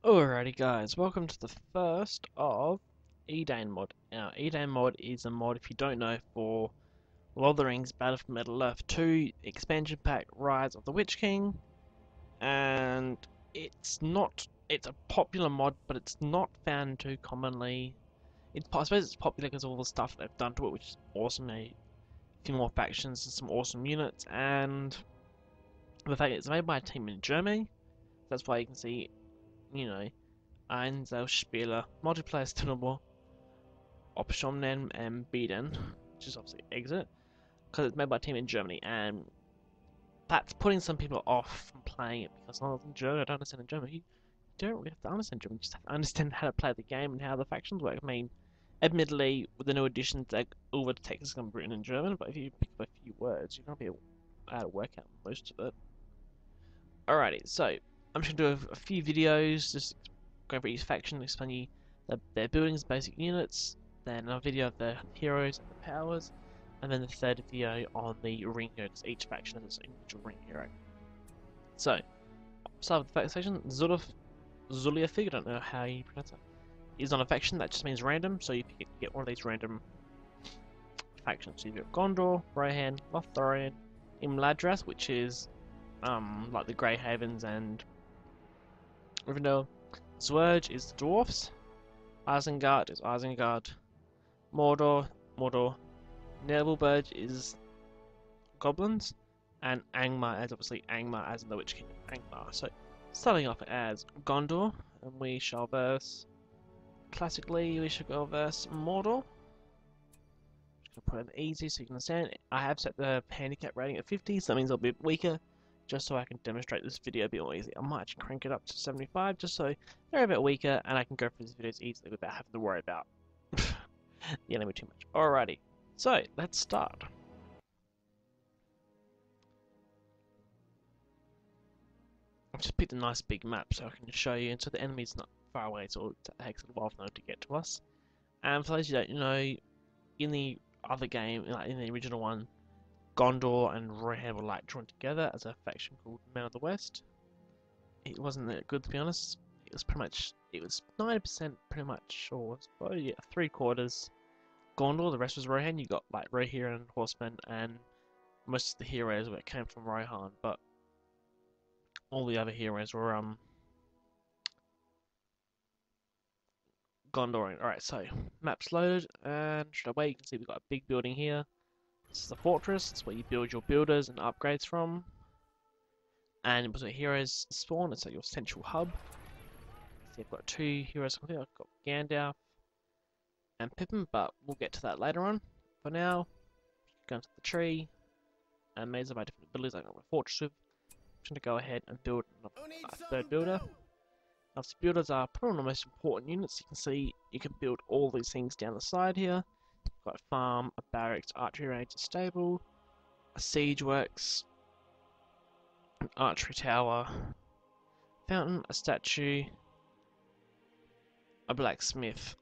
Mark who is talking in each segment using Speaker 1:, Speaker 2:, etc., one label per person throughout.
Speaker 1: Alrighty guys, welcome to the first of Edain Mod. Now, Edain Mod is a mod, if you don't know, for Lord of the Rings Battle for Middle-earth 2 expansion pack Rise of the Witch King, and it's a popular mod, but it's not found too commonly. I suppose it's popular because of all the stuff they've done to it, which is awesome. A few more factions and some awesome units, and the fact it's made by a team in Germany. That's why you can see, you know, Einzelspieler, multiplayer tunable Optionen bieten, which is obviously exit, because it's made by a team in Germany, and that's putting some people off from playing it because I'm in German, I don't understand in German. You don't really have to understand German, you just have to understand how to play the game and how the factions work. I mean, admittedly, with the new additions, all the text is going to be written in German, but if you pick up a few words, you're going to be able to work out most of it. Alrighty, so I'm just going to do a few videos, just going for each faction, explain you their buildings, basic units, then a video of the heroes and the powers, and then the third video on the ring heroes. Each faction has its individual ring hero. So, start with the faction section. Zuliafig, I don't know how you pronounce it, is on a faction that just means random, so you get one of these random factions. So you've got Gondor, Rohan, Lothlorien, Imladras, which is like the Grey Havens and Rivendell. Zwerge is the dwarfs, Isengard is Isengard, Mordor, Nebelberg is goblins, and Angmar is obviously Angmar as in the Witch King Angmar. So starting off as Gondor, and we shall verse, classically we should go verse Mordor. Just gonna put it easy so you can understand. I have set the handicap rating at 50, so that means I'll be a bit weaker, just so I can demonstrate this video a bit more easy. I might actually crank it up to 75 just so they're a bit weaker and I can go through these videos easily without having to worry about the enemy too much. Alrighty, so let's start. I've just picked a nice big map so I can show you, and so the enemy's not far away, so it takes a while for them to get to us. And for those who don't know, in the other game, like in the original one, Gondor and Rohan were like drawn together as a faction called Men of the West. It wasn't that good, to be honest. It was 90% pretty much, or yeah, 3/4 Gondor. The rest was Rohan. You got like Rohirrim and Horsemen, and most of the heroes where it came from Rohan, but all the other heroes were Gondorian. Alright, so map's loaded, and straight away you can see we've got a big building here. This is the fortress. It's where you build your builders and upgrades from. And it was where heroes spawn. It's like your central hub. So I've got two heroes. I've got Gandalf and Pippin, but we'll get to that later on. For now, go into the tree and maze by different abilities like a fortress with. I'm just going to go ahead and build a third builder. Now, builders are probably one of the most important units. You can see you can build all these things down the side here. Got a farm, a barracks, archery range, a stable, a siege works, an archery tower, fountain, a statue, a blacksmith,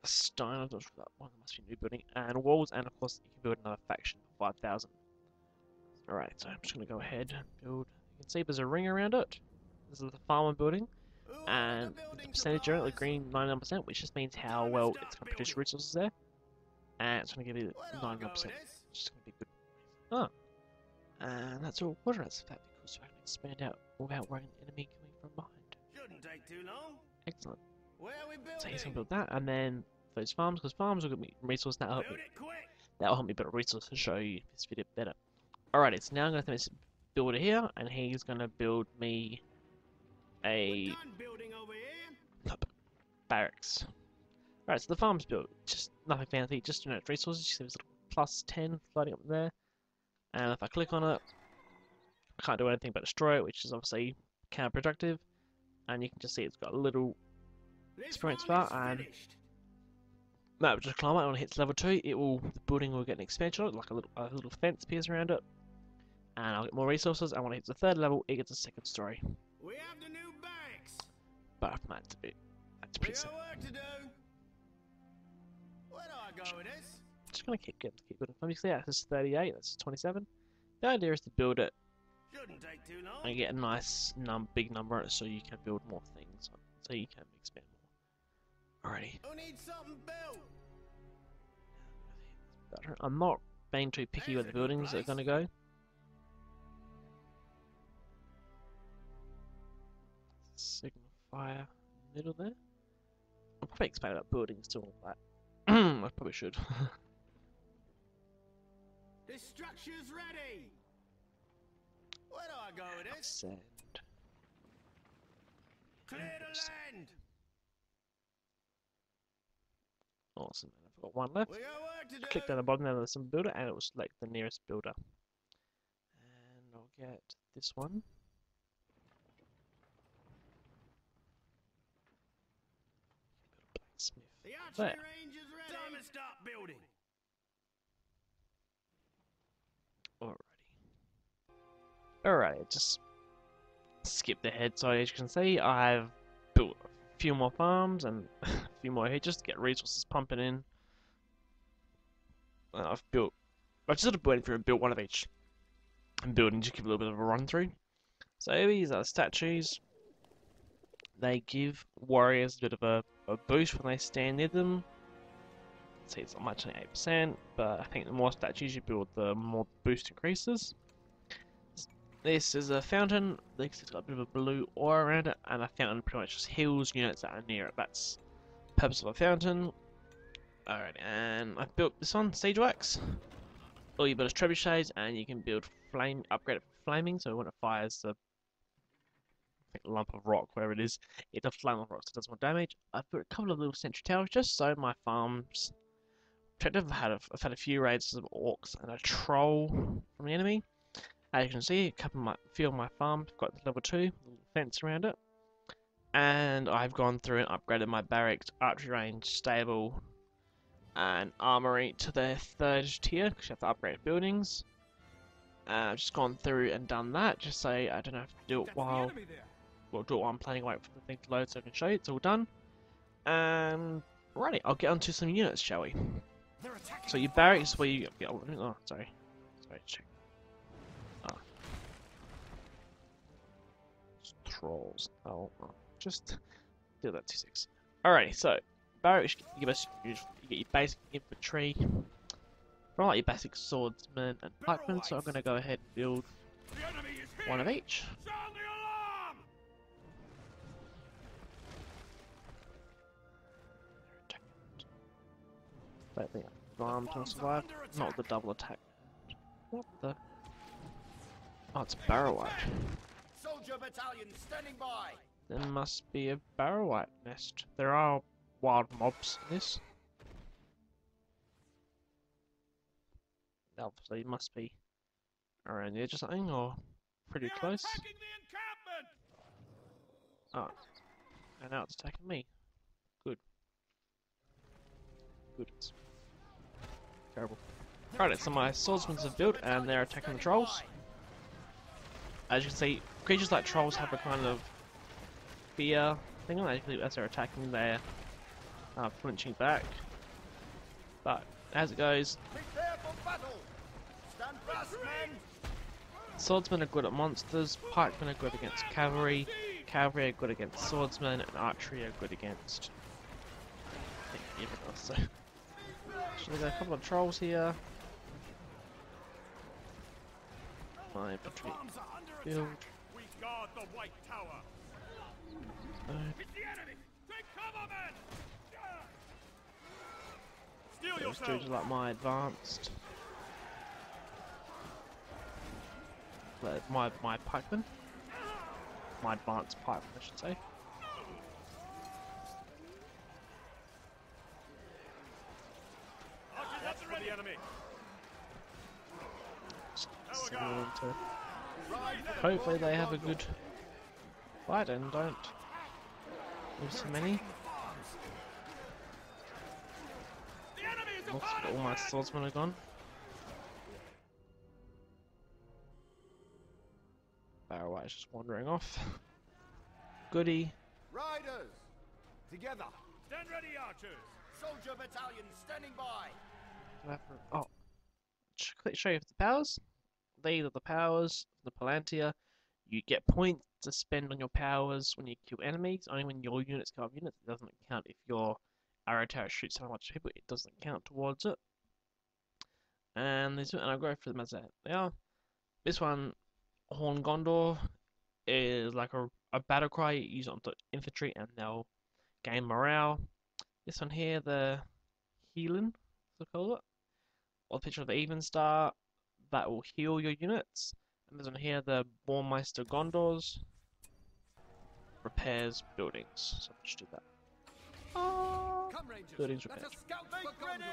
Speaker 1: a stone, I'm not sure that one must be a new building, and walls, and of course you can build another faction for 5,000. Alright, so I'm just going to go ahead and build. You can see there's a ring around it. This is the farmer building, and the percentage around it, the green 99%, which just means how well it's going to produce resources there. And it's going to give you 99%, which is going to be good. Oh, and that's all water rats for that, because so I can expand out without worrying the enemy coming from behind.
Speaker 2: Shouldn't take too long.
Speaker 1: Excellent.
Speaker 2: Where are we building?
Speaker 1: So he's going to build that, and then those farms, because farms will give me resources that'll help me. That'll help me build a resource to show you this video better. Alrighty, so now I'm going to have this builder here, and he's going to build me a barracks. Alright, so the farm's built. Just nothing fancy, just generic resources. You see this little +10 floating up there. And if I click on it, I can't do anything but destroy it, which is obviously counterproductive. And you can just see it's got a little experience bar, and no, just climb it. When it hits level 2, the building will get an expansion on it, like a little fence appears around it. And I'll get more resources, and when it hits the 3rd level, it gets a 2nd story.
Speaker 2: We have the new barracks.
Speaker 1: But that's pretty simple.
Speaker 2: Work to do. Where do I go with this?
Speaker 1: Just gonna keep building. Obviously, yeah, this is 38, that's 27. The idea is to build it
Speaker 2: Shouldn't take too long.
Speaker 1: and get a nice big number so you can build more things, so you can expand more. Alrighty.
Speaker 2: Who needs something built?
Speaker 1: I'm not being too picky where the buildings are going to go. Signal fire middle there. I'll probably expand that buildings to all that. I probably should.
Speaker 2: This structure's ready. Where do I go with this?
Speaker 1: Sand.
Speaker 2: Clear the land.
Speaker 1: Awesome. I've got one left.
Speaker 2: We got work to do.
Speaker 1: Click down the bottom, there's some builder, and it will select the nearest builder. And I'll get this one. Blacksmith.
Speaker 2: The
Speaker 1: There.
Speaker 2: archery range is ready. Time to start building.
Speaker 1: Alrighty, just skip ahead. So as you can see, I've built a few more farms and a few more here just to get resources pumping in. I've just sort of went through and built one of each building to give a little bit of a run through. So these are statues. They give warriors a bit of a boost when they stand near them. See, it's not much, only 8%, but I think the more statues you build, the more boost increases. This is a fountain. It's got a bit of a blue aura around it, and a fountain pretty much just heals units that are near it. That's the purpose of a fountain. Alright, and I've built this one, Siege Wax. All you build is trebuchets, and you can build upgrade it for flaming, so when it fires the lump of rock, wherever it is, it's a flame of rock, so it does more damage. I've put a couple of little sentry towers just so my farms protected. I've had a few raids of orcs and a troll from the enemy. As you can see, a few of my farms have got level 2, little fence around it. And I've gone through and upgraded my barracks, archery range, stable, and armory to their 3rd tier, because you have to upgrade buildings. I've just gone through and done that, just so I don't have to do it while I'm planning to wait for the thing to load so I can show you. It's all done. And righty, I'll get onto some units, shall we? So your barracks where you sorry, check. Trolls. Just do that 2-6. Alrighty, so barracks you get your basic infantry, from like your basic swordsmen and pikemen. So I'm going to go ahead and build one of each.
Speaker 2: Sound the alarm!
Speaker 1: Don't think armed to survive. Not the double attack. What the? Oh, it's Barrowite.
Speaker 2: Soldier battalion standing by.
Speaker 1: There must be a Barrowite nest. There are wild mobs in this. Obviously, it must be around the edge or something, or pretty close. Oh, and now it's attacking me. Good. Good. It's terrible. Right, so my swordsmen have built, and they're attacking the trolls. As you can see, creatures like trolls have a kind of fear thing on them. As they're attacking, they're flinching back. But as it goes,
Speaker 2: Prepare for battle. Stand fast, men.
Speaker 1: swordsmen are good at monsters, pikemen are good against cavalry, cavalry are good against swordsmen, and archery are good against everything else. So, actually, got a couple of trolls here. My infantry build.
Speaker 2: We guard the White Tower. It's the enemy. Take cover, men. Steal
Speaker 1: Those
Speaker 2: yourself.
Speaker 1: dudes are like my advanced. My pikemen. My advanced pikemen, I should say.
Speaker 2: That's for the enemy.
Speaker 1: Hopefully they have a good fight and don't lose so many. Looks like all my swordsmen are gone. Barrowite is just wandering off. Goody.
Speaker 2: Riders, together. Stand ready, archers. Soldier battalion standing by.
Speaker 1: Oh, quick show you the powers. these are the powers, the Palantir. You get points to spend on your powers when you kill enemies. Only when your units kill units. It doesn't count if your arrow tower shoots so much people. It doesn't count towards it. And I'll go through them as they are. This one, Horn Gondor, is like a battle cry. You use it on the infantry, and they'll gain morale. This one here, the Healing, as I call it, or the picture of the Even Star, that will heal your units. And this one here, the Warmeister Gondors, repairs buildings. So let's do that.
Speaker 3: Come, Rangers.
Speaker 1: Buildings
Speaker 3: Let
Speaker 1: repaired.
Speaker 3: us scout for Gondor.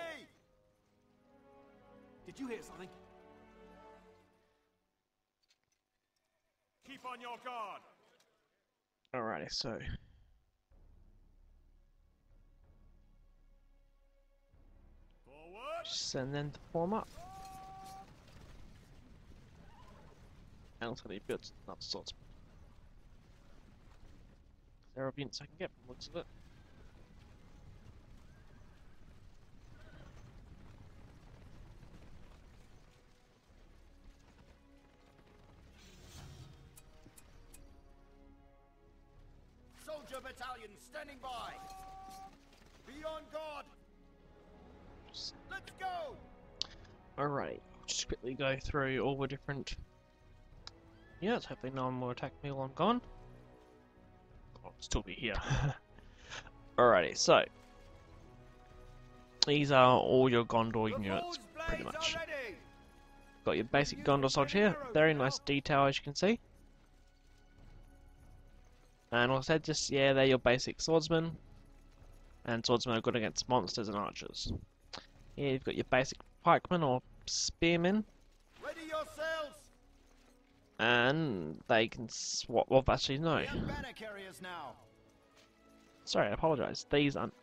Speaker 3: Did you hear something?
Speaker 2: Keep on your guard.
Speaker 1: Alrighty, so
Speaker 2: Forward.
Speaker 1: send them to form up. And also they built another swordsman. There are units I can get from the looks of it.
Speaker 3: Soldier battalion standing by. Be on guard. Let's go.
Speaker 1: Alright, just quickly go through all the different units. Hopefully no one will attack me while I'm gone. I'll still be here. Alrighty, so these are all your Gondor units, pretty much. Got your basic Gondor soldier here. Very nice detail, as you can see. And like I said, just yeah, they're your basic swordsmen. And swordsmen are good against monsters and archers. Here you've got your basic pikemen or spearmen.
Speaker 3: Ready yourselves.
Speaker 1: And they can swap. Well, actually, no.
Speaker 3: Banner carriers now.
Speaker 1: Sorry, I apologise. These aren't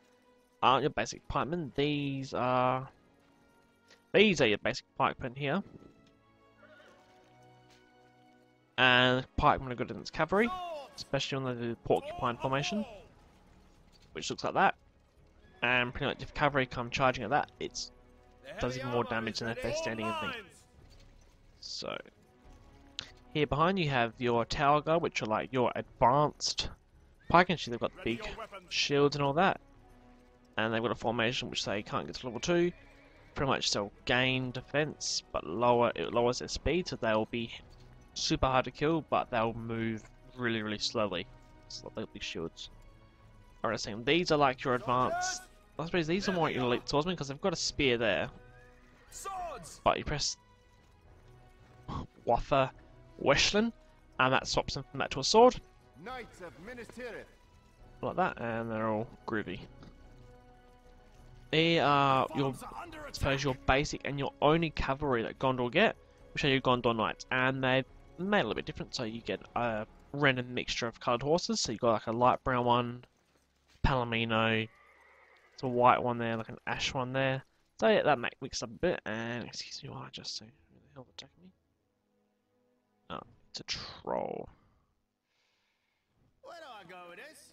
Speaker 1: your basic pikemen. These are your basic pikemen here. And pikemen are good against cavalry, especially when they do the porcupine formation, which looks like that. And pretty much if cavalry come charging at that, it does even more damage than if they're standing in things. So here behind you have your tower guard, which are like your advanced pike infantry. They've got big shields and all that, and they've got a formation which they can't get to level 2. Pretty much they'll gain defense, but it lowers their speed, so they'll be super hard to kill, but they'll move really slowly. So they'll be shields. Alright, saying these are like your advanced. I suppose these are more like your elite swordsmen because they've got a spear there.
Speaker 3: Swords.
Speaker 1: But you press Waffa Weshlan, and that swaps them from that to a sword.
Speaker 3: Knights of Minas Tirith.
Speaker 1: Like that, and they're all groovy. They are your, I suppose, your basic and your only cavalry that Gondor get, which are your Gondor Knights, and they're made a little bit different. So you get a random mixture of coloured horses. So you got like a light brown one, Palomino, it's a white one there, like an ash one there. So yeah, that mixed up a bit. And excuse me, while I just say, who the hell attacking me? Oh, it's a troll.
Speaker 3: Where do I go with this?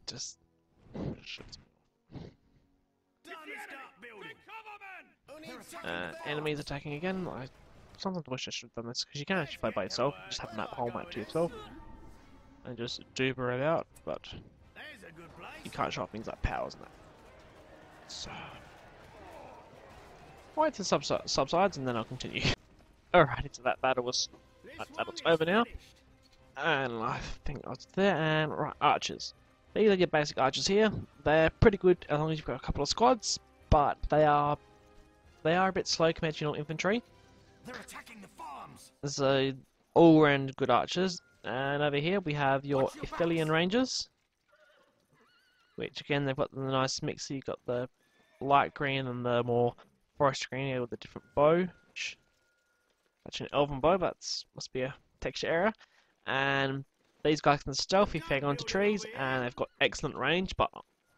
Speaker 1: Just shuts me off.
Speaker 3: Done and start building.
Speaker 2: Cover, men!
Speaker 3: Who needs something
Speaker 1: Enemies attacking again. I sometimes wish I should have done this because you can actually play by yourself. Just have that whole map to yourself and just duper it out. But
Speaker 3: There's a good place.
Speaker 1: you can't show off things like powers and that. So wait till subsides and then I'll continue. Alright, so that battle's over now. And I think I was there. And right, archers. These are your basic archers here. They're pretty good as long as you've got a couple of squads, but they are a bit slow compared to your infantry.
Speaker 3: They're attacking the farms.
Speaker 1: So all-round good archers. And over here we have your Ithilien Rangers, which again they've got the nice mix. So you've got the light green and the more forest green here with a different bow. Which actually an elven bow, but must be a texture error. And these guys can stealth if they go into trees, and they've got excellent range. But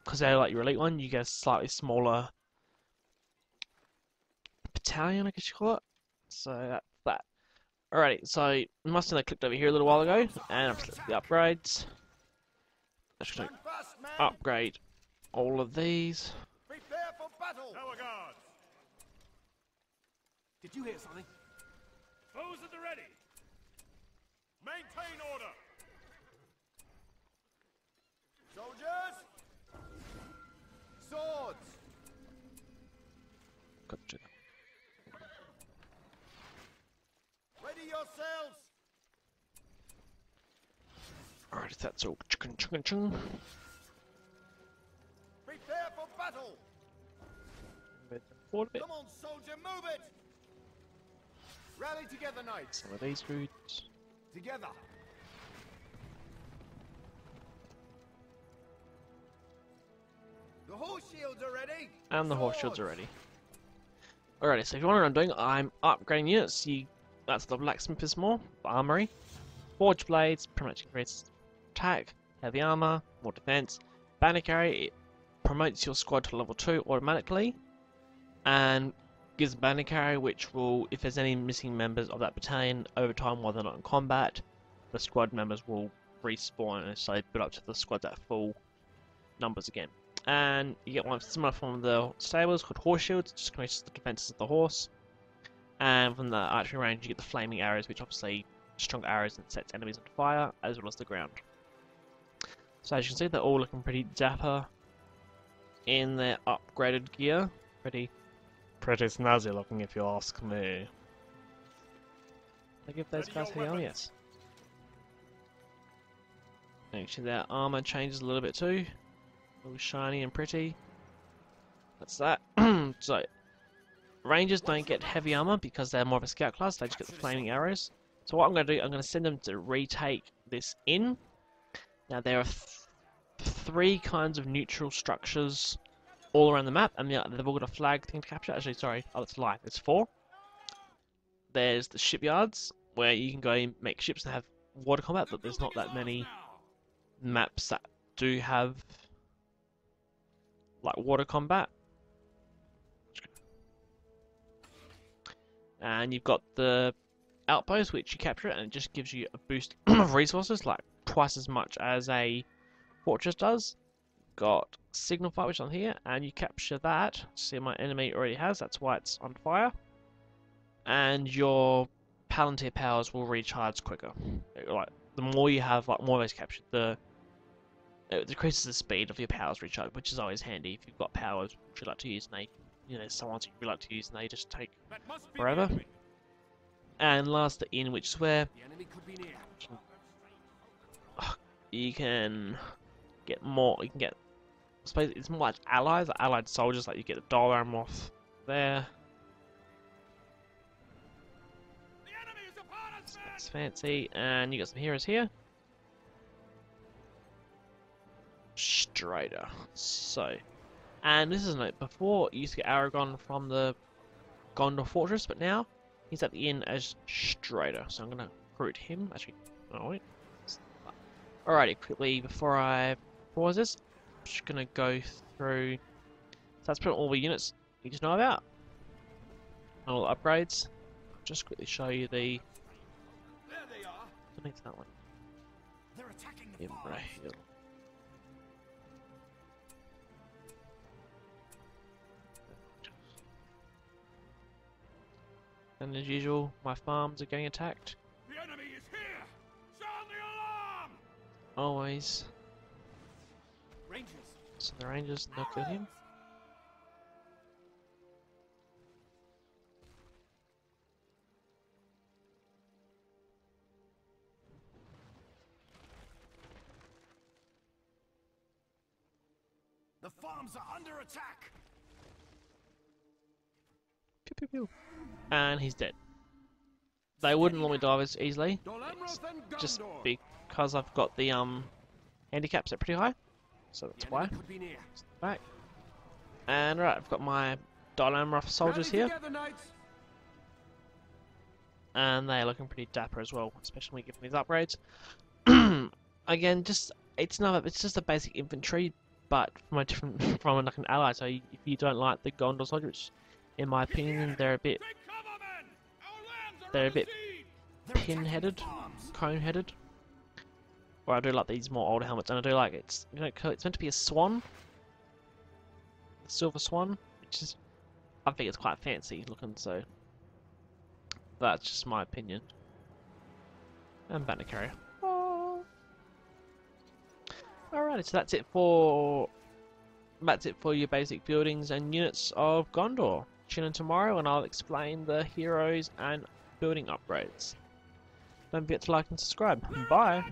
Speaker 1: because they're like your elite one, you get a slightly smaller battalion, I guess you call it. So that's that. Alrighty, so you must have clicked over here a little while ago, and I've selected the upgrades. I'm just going to
Speaker 3: Fast, man.
Speaker 1: upgrade all of these.
Speaker 3: Prepare for battle.
Speaker 2: Tower guards!
Speaker 3: Did you hear something?
Speaker 2: Foes at the ready. Maintain order.
Speaker 3: Soldiers! Swords!
Speaker 1: Got to do
Speaker 3: Ready yourselves!
Speaker 1: that. Alright, that's all. Chung, chung, chung.
Speaker 3: Prepare for battle!
Speaker 1: Move them forward a bit.
Speaker 3: Come on, soldier, move it! Rally together, knights!
Speaker 1: Some of these foods.
Speaker 3: Together! The horse shields are ready!
Speaker 1: And the horse shields are
Speaker 3: Swords!
Speaker 1: ready. Alrighty, so if you wonder what I'm doing, I'm upgrading units. That's the blacksmith more, the armory. Forge blades, pretty much increases attack, heavy armor, more defense. Banner carry, it promotes your squad to level 2 automatically. And gives banner carry, which will, if there's any missing members of that battalion over time while they're not in combat, the squad members will respawn and so build up to the squad at full numbers again. And you get one similar from the stables called horse shields, just increases the defenses of the horse. And from the archery range, you get the flaming arrows, which obviously strong arrows and sets enemies on fire, as well as the ground. So as you can see, they're all looking pretty dapper in their upgraded gear. Pretty snazzy looking, if you ask me. I give those guys heavy armor, yes. Actually, their armor changes a little bit too. All shiny and pretty. That's that. So, Rangers don't get heavy armor because they're more of a scout class, they just get the flaming arrows. So what I'm going to do, I'm going to send them to retake this inn. Now there are 3 kinds of neutral structures all around the map, and they've all got a flag thing to capture. Actually, sorry, oh, that's a lie. There's 4. There's the shipyards, where you can go and make ships that have water combat, but there's not that many maps that do have like water combat. And you've got the outpost, which you capture it, and it just gives you a boost of resources, like twice as much as a fortress does. Got signal fire, which is on here, and you capture that. See, my enemy already has, that's why it's on fire. And your Palantir powers will recharge quicker. Like the more you have, like more of those captured, it decreases the speed of your powers recharge, which is always handy if you've got powers which you like to use, and someone's you like to use, and they just take forever. And last, the inn, which is where
Speaker 3: The enemy could be near.
Speaker 1: you can get more. You can get, I suppose it's more like allied soldiers. Like you get the Dolar off there.
Speaker 2: The enemy is upon us, men!
Speaker 1: That's fancy, and you got some heroes here. Strider. So, and this is a note. Before you used to get Aragon from the Gondor fortress, but now he's at the inn as Strider. So I'm gonna recruit him. Actually, oh wait. Alrighty, quickly before I pause this, I'm just gonna go through. So that's pretty much all the units you need to know about. And all the upgrades. Just quickly show you the.
Speaker 3: There they are.
Speaker 1: Underneath that one.
Speaker 3: They're attacking the
Speaker 1: Imra
Speaker 3: farms.
Speaker 1: Hill. And as usual, my farms are getting attacked.
Speaker 2: The enemy is here! Sound the alarm!
Speaker 1: Always.
Speaker 3: Rangers.
Speaker 1: So the Rangers not kill him.
Speaker 3: The farms are under attack.
Speaker 1: Pew pew pew. And he's dead. They wouldn't let me die this easily,
Speaker 3: Dolamroth and
Speaker 1: just
Speaker 3: Gondor.
Speaker 1: because I've got the handicaps at pretty high. So that's
Speaker 3: The
Speaker 1: why.
Speaker 3: enemy could be near.
Speaker 1: Back. And right, I've got my Dolamroth soldiers
Speaker 3: Rally
Speaker 1: here,
Speaker 3: together, knights.
Speaker 1: and they're looking pretty dapper as well, especially when given these upgrades. Again, it's just a basic infantry, but from a different from like an ally. So if you don't like the Gondor soldiers, in my opinion, they're a bit
Speaker 2: Take cover, men! Our lands are
Speaker 1: They're a
Speaker 2: under
Speaker 1: bit
Speaker 2: siege!
Speaker 3: They're attacking
Speaker 1: pin-headed,
Speaker 3: the farms.
Speaker 1: cone-headed. Or I do like these more older helmets, and I do like it's it's meant to be a swan, a silver swan, which is I think it's quite fancy looking. So That's just my opinion. And banner carrier. Alrighty, so that's it for your basic buildings and units of Gondor. Tune in tomorrow and I'll explain the heroes and building upgrades. Don't forget to like and subscribe. Bye!